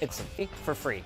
It's for free.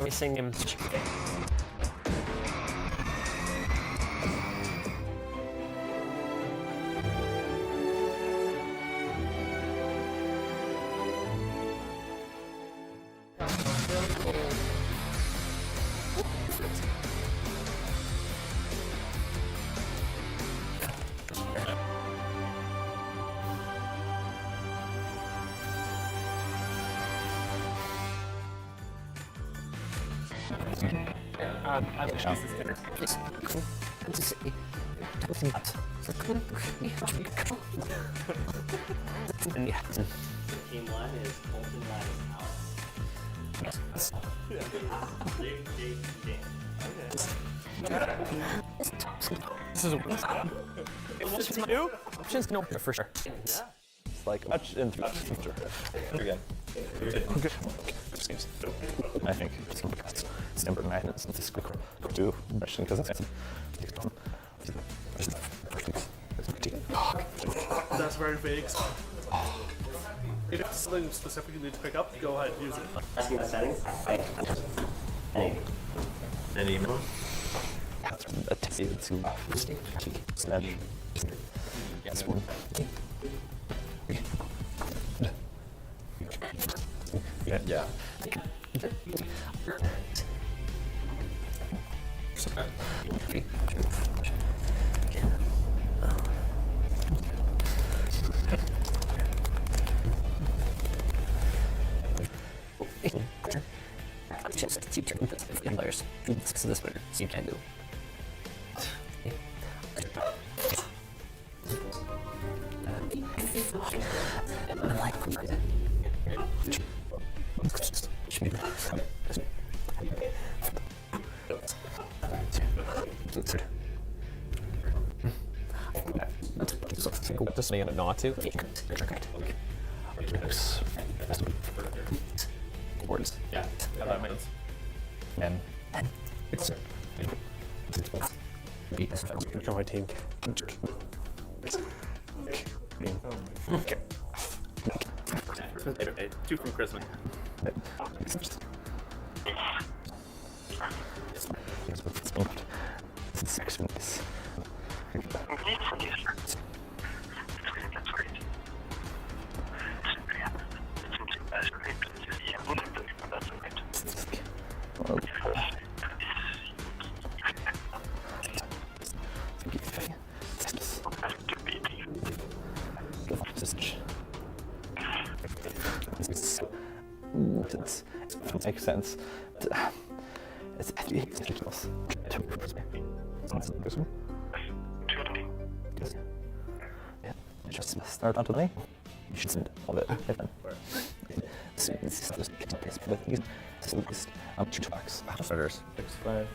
Missing him. I wish this is dinner. Team 1 is Colton This is new. Options no for sure. Yeah. It's like much in the future. Again. I think it's number magnets and this quick do because that's That's very vague. If it's something specific you need to pick up, go ahead and use it. Asking the settings. an email. Yeah. Just keep turning the players. So this way, so you can do. I like just me and not to. Words. Yeah, that makes sense. And It's become my team. Two from Christmas. It makes sense. It's ridiculous. Yeah, just start out today. You should send all of it. Two bucks. starters. 6'5".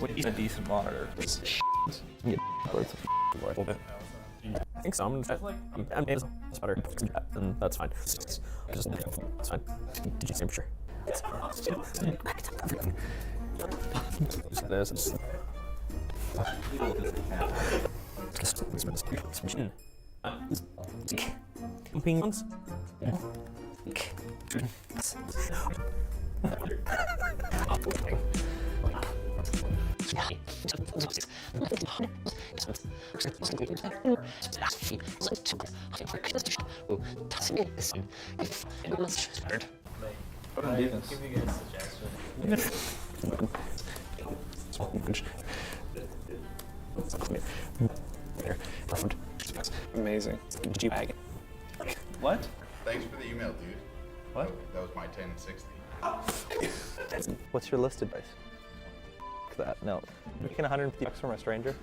What is a decent monitor? I think so. I'm it's better. And that's fine. Just it's fine. Did you say for sure? Penguins. give you guys suggestions. Amazing. G-Bag. What? Thanks for the email, dude. What? That was my 1060. What's your listed price? That no. Making $150 from a stranger.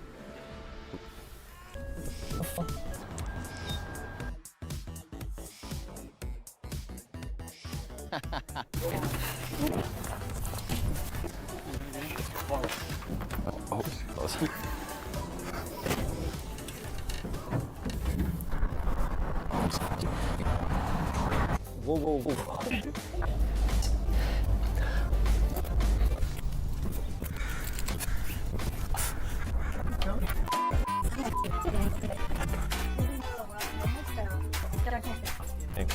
Whoa, whoa, whoa. Thanks.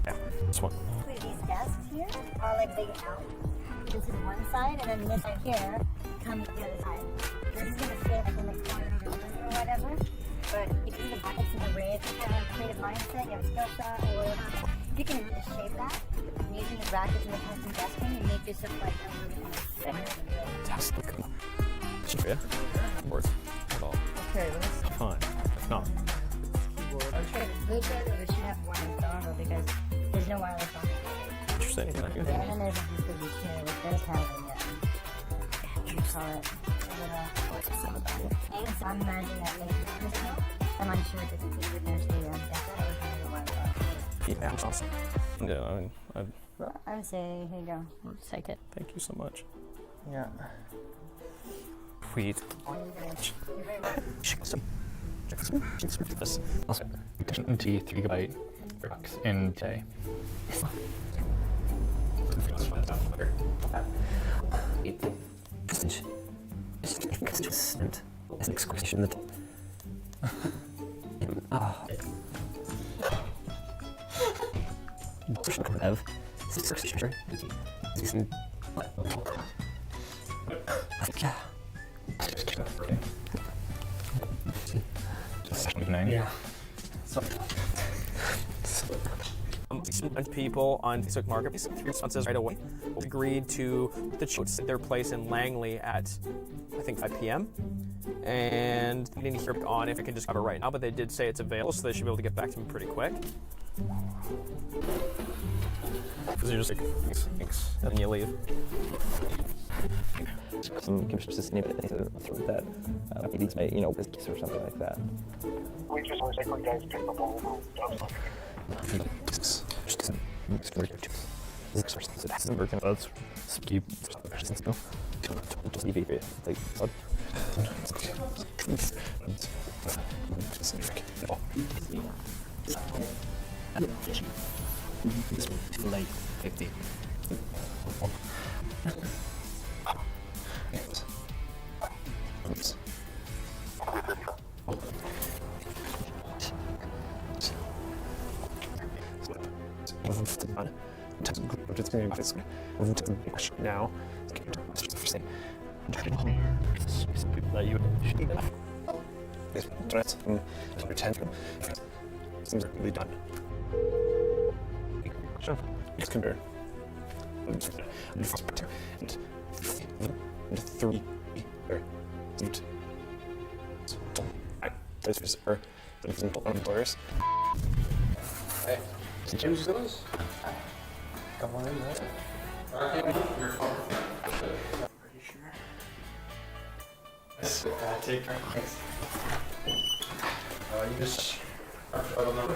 Yeah, this one. These desks here are like big out. This is one side, and then this side here comes to the other side. This is gonna fit like in the corner or whatever. But if you have an array of kind of creative mindset, you have a skill set, or you can really shape that. And using the brackets and the custom desking, you make this look like a really kind of sick. Fantastic. Yeah. Words. At all. Okay, let's Fine. If not. I'm sure it's Bluetooth, or it should have wireless dongle because there's no wireless on it. Interesting. And then there's a USB too, which does have a, what do you call it? So I'm imagining that maybe I'm unsure if it's potentially definitely wireless. Yeah, that's awesome. Yeah, I mean, Well, I would say, here you go. Take it. thank you so much. yeah. Sweet. This. Also, D 3 GB box in day. Consistent. It's an expression that. Have. Yeah. Yeah. People on Facebook Marketplace, 3 responses right away, agreed to the choice at their place in Langley at, I think, 5 p.m. And we didn't hear on if it can just cover right now, but they did say it's available, so they should be able to get back to me pretty quick. Because you're just like, thanks, and then you leave. Some computers name it through that. Maybe it's you know, business or something like that. We just wish I could guys pick up all the stuff. Let's skip. Late 50. Now. That you seems really done. It's compared. And 3 this are employers. Hey, James Willis? Come on in, right? You're fine. Pretty sure. Take care. Thanks. You just... I don't know.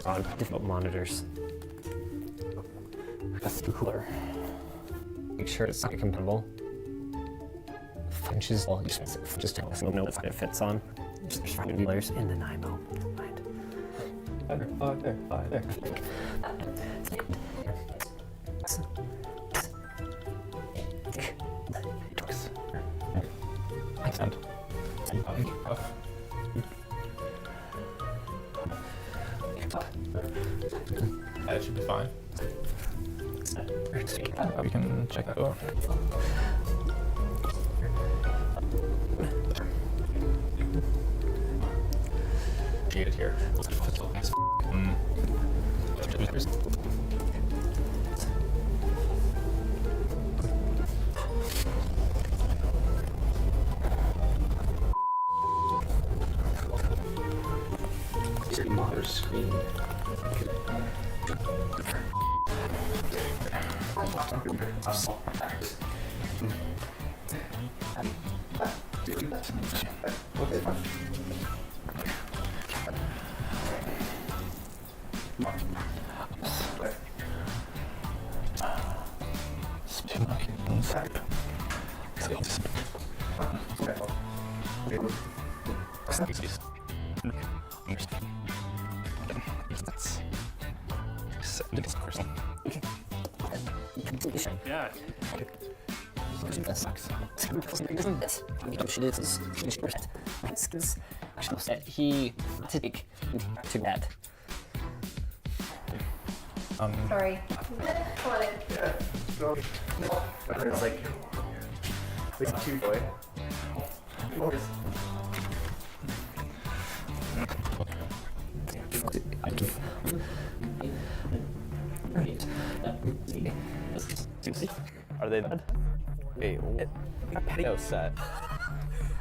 On default monitors. That's the cooler. Make sure it's not compatible. Inches, well, just tell us know if it fits on. There's 5 layers in the IMO. Mind. There. Accent. That should be fine. We can check that out. Get it here. Mother screen. Yeah. He to take to that. Sorry. It's like it's 2 boy. Are they dead? Wait, what? A patio set.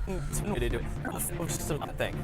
What did they do? Just a thing.